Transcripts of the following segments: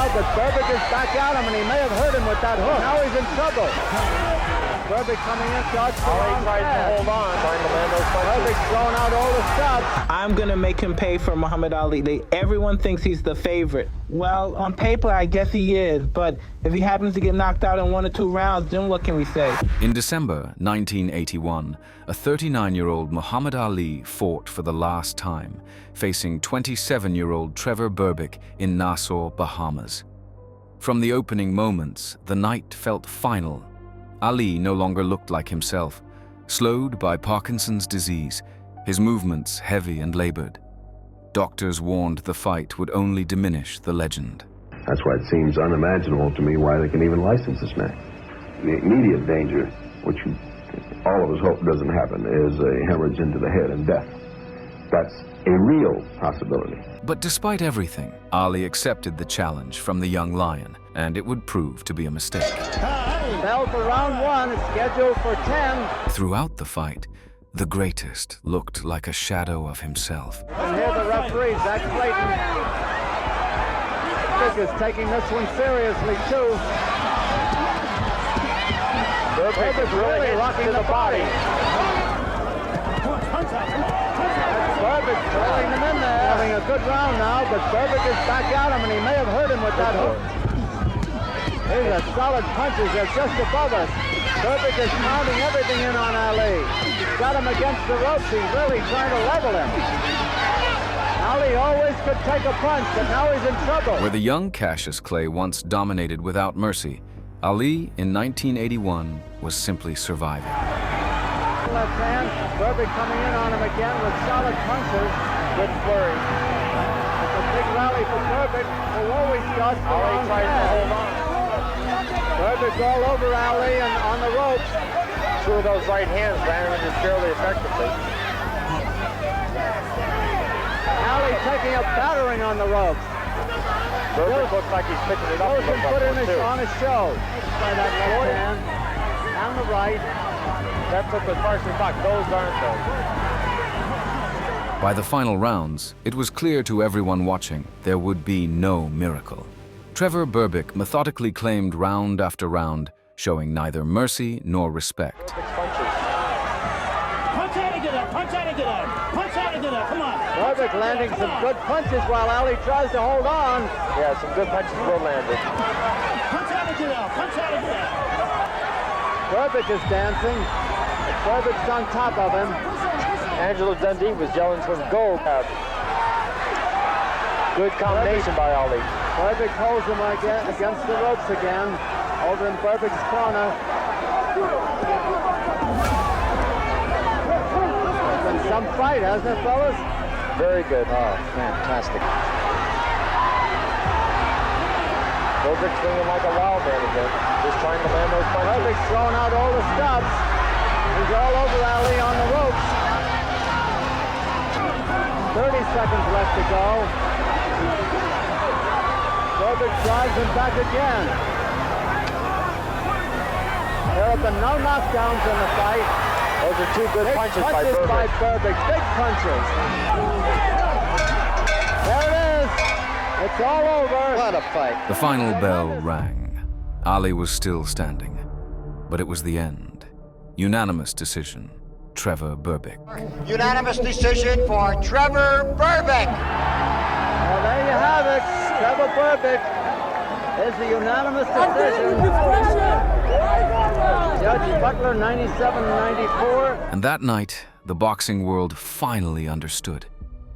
now, but Berbick is back at him, and he may have hurt him with that hook. Now he's in trouble. Berbick coming in, shots the wrong tries to hold on, trying to land those punches. Berbick's throwing out all the stops. I'm going to make him pay for Muhammad Ali. Everyone thinks he's the favorite. Well, on paper, I guess he is, but if he happens to get knocked out in 1 or 2 rounds, then what can we say? In December 1981, a 39-year-old Muhammad Ali fought for the last time, facing 27-year-old Trevor Berbick in Nassau, Bahamas. From the opening moments, the night felt final. Ali no longer looked like himself, slowed by Parkinson's disease, his movements heavy and labored. Doctors warned the fight would only diminish the legend. That's why it seems unimaginable to me why they can even license this man. The immediate danger, which all of us hope doesn't happen, is a hemorrhage into the head and death. That's a real possibility. But despite everything, Ali accepted the challenge from the young lion, and it would prove to be a mistake. Bell for round 1, it's scheduled for 10. Throughout the fight, the greatest looked like a shadow of himself. And here the referee, Zach Clayton. Berbick is taking this one seriously, too. Berbick is really rocking the body. Berbick throwing him in there. Having a good round now, but Berbick is back at him, and he may have hurt him with that hook. These are solid punches. They're just above us. Berbick is pounding everything in on Ali. He's got him against the ropes. He's really trying to level him. Ali always could take a punch, but now he's in trouble. Where the young Cassius Clay once dominated without mercy, Ali in 1981 was simply surviving. Left hand, Berbick coming in on him again with solid punches. Good flurry. It's a big rally for Berbick, who always shots the wrong hand. Berbick all over Ali and on the ropes. 2 of those right hands landed just fairly effectively. Ali taking a battering on the ropes. Berbick looks like he's picking it up. Those can put in on his show. By that left hand and the right. That's what the partially blocked. Those aren't those. By the final rounds, it was clear to everyone watching there would be no miracle. Trevor Berbick methodically claimed round after round, showing neither mercy nor respect. Punch out and get up, punch out and get up, punch out and get up, come on. Berbick landing some good punches while Ali tries to hold on. Yeah, some good punches were landed. Punch out and get up, punch out and get up. Berbick is dancing. Berbick's on top of him. Angelo Dundee was yelling for gold. Good combination by Ali. Berbick holds him against the ropes again, over in Berbick's corner. It's been some fight, hasn't it, fellas? Very good. Oh, fantastic. Berbick swinging like a wild man again, just trying to land those punches. Berbick's throwing out all the stops. He's all over Ali on the ropes. 30 seconds left to go. Berbick drives him back again. There have been no knockdowns in the fight. Those are 2 good Big punches by Berbick. Big punches. There it is. It's all over. What a fight. The final bell rang. Ali was still standing, but it was the end. Unanimous decision, Trevor Berbick. Unanimous decision for Trevor Berbick. Well, there you have it. Trevor Berbick is the unanimous decision. Judge Butler, 97-94. And that night, the boxing world finally understood.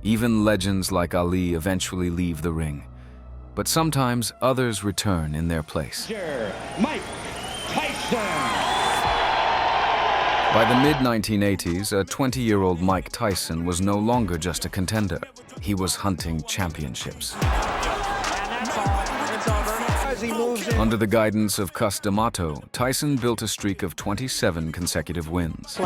Even legends like Ali eventually leave the ring. But sometimes others return in their place. Mike Tyson. By the mid-1980s, a 20-year-old Mike Tyson was no longer just a contender. He was hunting championships. Under the guidance of Cus D'Amato, Tyson built a streak of 27 consecutive wins.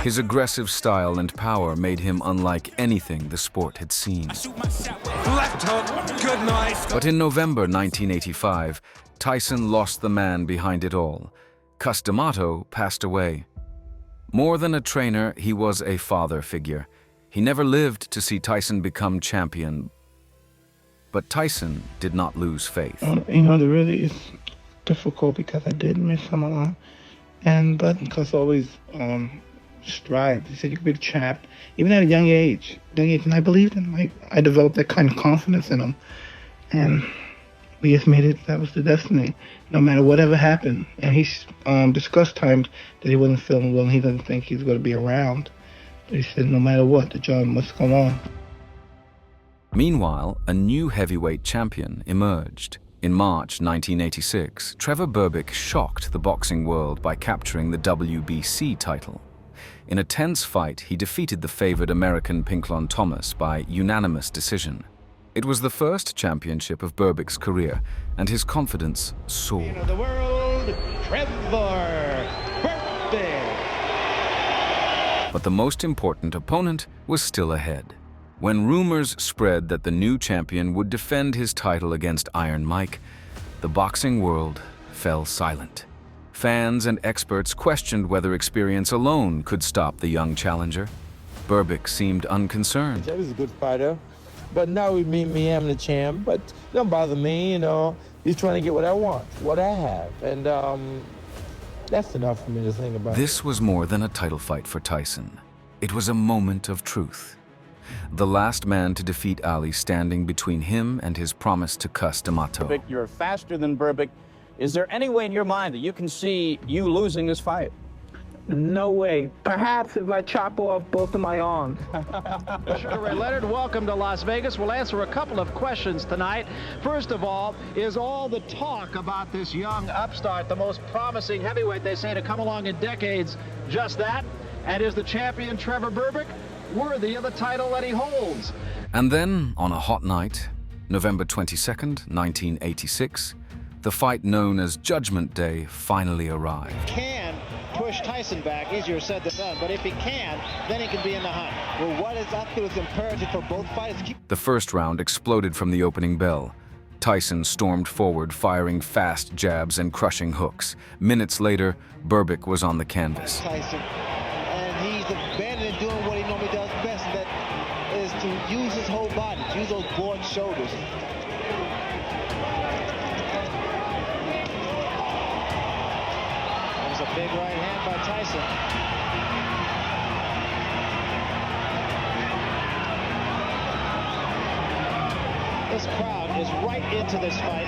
His aggressive style and power made him unlike anything the sport had seen. Left hook, good night. But in November 1985, Tyson lost the man behind it all. Cus D'Amato passed away. More than a trainer, he was a father figure. He never lived to see Tyson become champion, But Tyson did not lose faith. You know, it really is difficult because I did miss him a lot. But because I always strived. He said you could be the champ, even at a young age. And I believed in him. I developed that kind of confidence in him. And we just made it, that was the destiny, no matter whatever happened. And he's discussed times that he wasn't feeling well and he doesn't think he's going to be around. But he said no matter what, the job must go on. Meanwhile, a new heavyweight champion emerged. In March 1986, Trevor Berbick shocked the boxing world by capturing the WBC title. In a tense fight, he defeated the favored American Pinklon Thomas by unanimous decision. It was the first championship of Berbick's career, and his confidence soared. Of the world, Trevor Berbick. But the most important opponent was still ahead. When rumors spread that the new champion would defend his title against Iron Mike, the boxing world fell silent. Fans and experts questioned whether experience alone could stop the young challenger. Berbick seemed unconcerned. He's a good fighter, but now we meet me, I'm the champ, but don't bother me, you know. He's trying to get what I want, what I have, and that's enough for me to think about. This was more than a title fight for Tyson. It was a moment of truth. The last man to defeat Ali standing between him and his promise to cuss D'Amato. Berbick, you're faster than Berbick. Is there any way in your mind that you can see you losing this fight? No way. Perhaps if I chop off both of my arms. Sugar Ray Leonard, welcome to Las Vegas. We'll answer a couple of questions tonight. First of all, is all the talk about this young upstart, the most promising heavyweight, they say, to come along in decades, just that? And is the champion Trevor Berbick worthy of the title that he holds? And then, on a hot night, November 22nd, 1986, the fight known as Judgment Day finally arrived. Can push Tyson back, easier said than done, but if he can, then he can be in the hunt. Well, what is absolutely imperative for both fighters? The first round exploded from the opening bell. Tyson stormed forward, firing fast jabs and crushing hooks. Minutes later, Berbick was on the canvas. Tyson, and he's abandoning doing what he normally does best, and that is to use his whole body, to use those broad shoulders. A big right hand by Tyson. This crowd is right into this fight,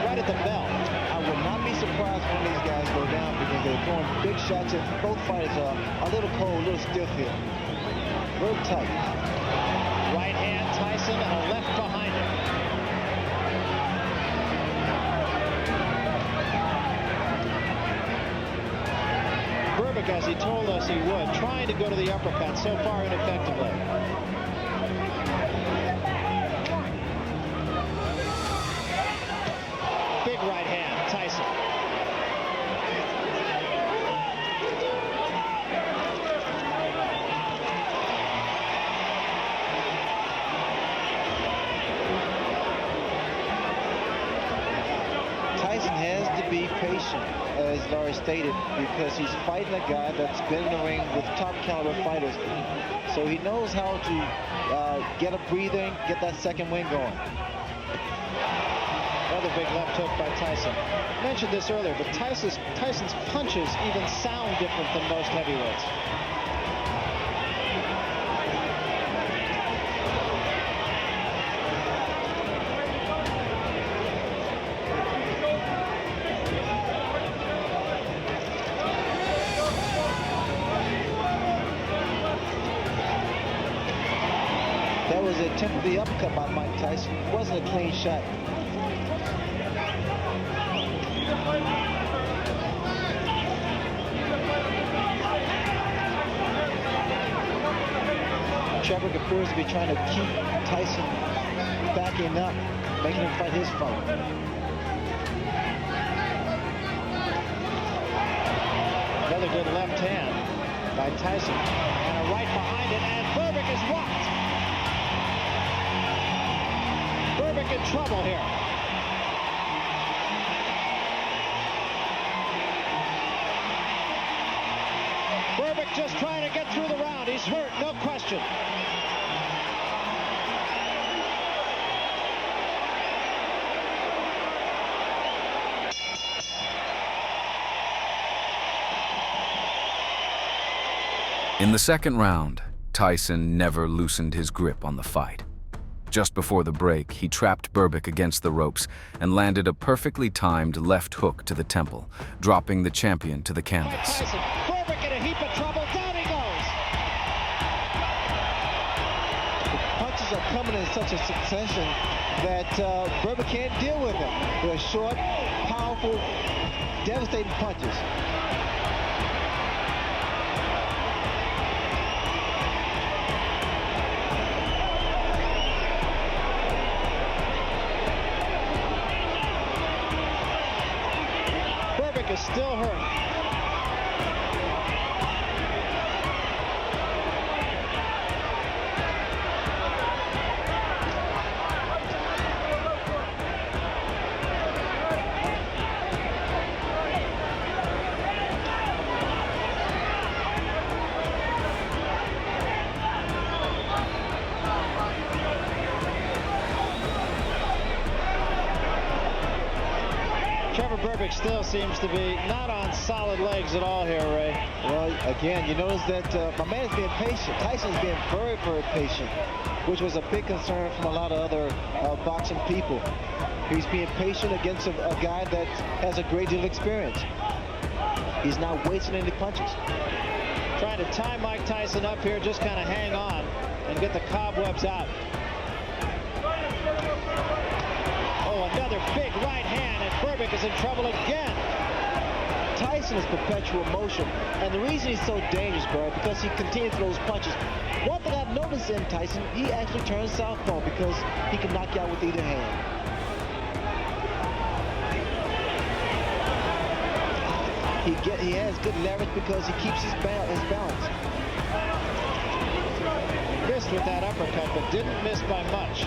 right at the bell. I will not be surprised when these guys go down because they're throwing big shots and both fighters are a little cold, a little stiff here. Very tight. Right hand Tyson and a left behind him. Berbick, as he told us he would, trying to go to the uppercut, so far ineffectively. Big right hand, Tyson. Tyson has to be patient, as Larry stated, because he's fighting a guy that's been in the ring with top caliber fighters. So he knows how to get a breathing, get that second wind going. Another big left hook by Tyson. I mentioned this earlier, but Tyson's punches even sound different than most heavyweights. That was an attempt to the uppercut by Mike Tyson. It wasn't a clean shot. Trevor appears to be trying to keep Tyson backing up, making him fight his fight. Another good left hand by Tyson. And a right behind it, and Berbick is rocked. Berbick in trouble here. Berbick just trying to get through the round. He's hurt, no question. In the second round, Tyson never loosened his grip on the fight. Just before the break, he trapped Berbick against the ropes and landed a perfectly timed left hook to the temple, dropping the champion to the canvas. Tyson, Berbick in a heap of trouble, down he goes! Punches are coming in such a succession that Berbick can't deal with them. They're short, powerful, devastating punches. Is still hurt. Trevor Berbick still seems to be not on solid legs at all here, Ray. Well, again, you notice that my man is being patient. Tyson's being very, very patient, which was a big concern from a lot of other boxing people. He's being patient against a guy that has a great deal of experience. He's not wasting any punches. Trying to tie Mike Tyson up here, just kind of hang on and get the cobwebs out. Oh, another big right hand, and Berbick is in trouble again. Tyson is perpetual motion, and the reason he's so dangerous, bro, because he continues to throw those punches. One thing I've noticed in Tyson, he actually turns southpaw because he can knock you out with either hand. He has good leverage because he keeps his balance. Missed with that uppercut, but didn't miss by much.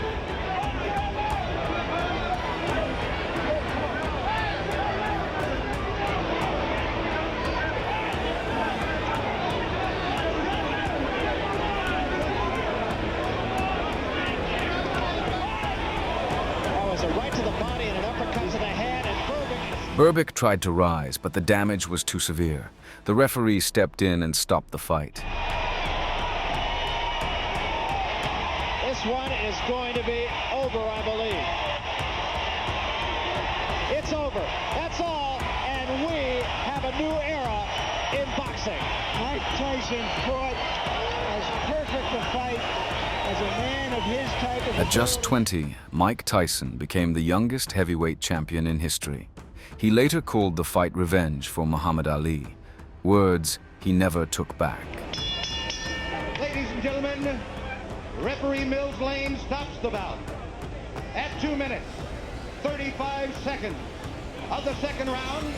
Right to the body and an uppercut to the head, and Berbick tried to rise, but the damage was too severe. The referee stepped in and stopped the fight. This one is going to be over, I believe. It's over. That's all, and we have a new era in boxing. Mike Tyson fought as perfect a fight as a man of his type. At just 20, Mike Tyson became the youngest heavyweight champion in history. He later called the fight revenge for Muhammad Ali, words he never took back. Ladies and gentlemen, referee Mills Lane stops the bout at 2 minutes, 35 seconds of the second round.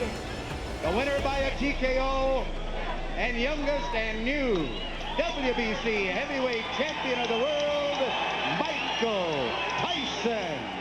The winner by a TKO and youngest and new WBC heavyweight champion of the world, Michael Tyson.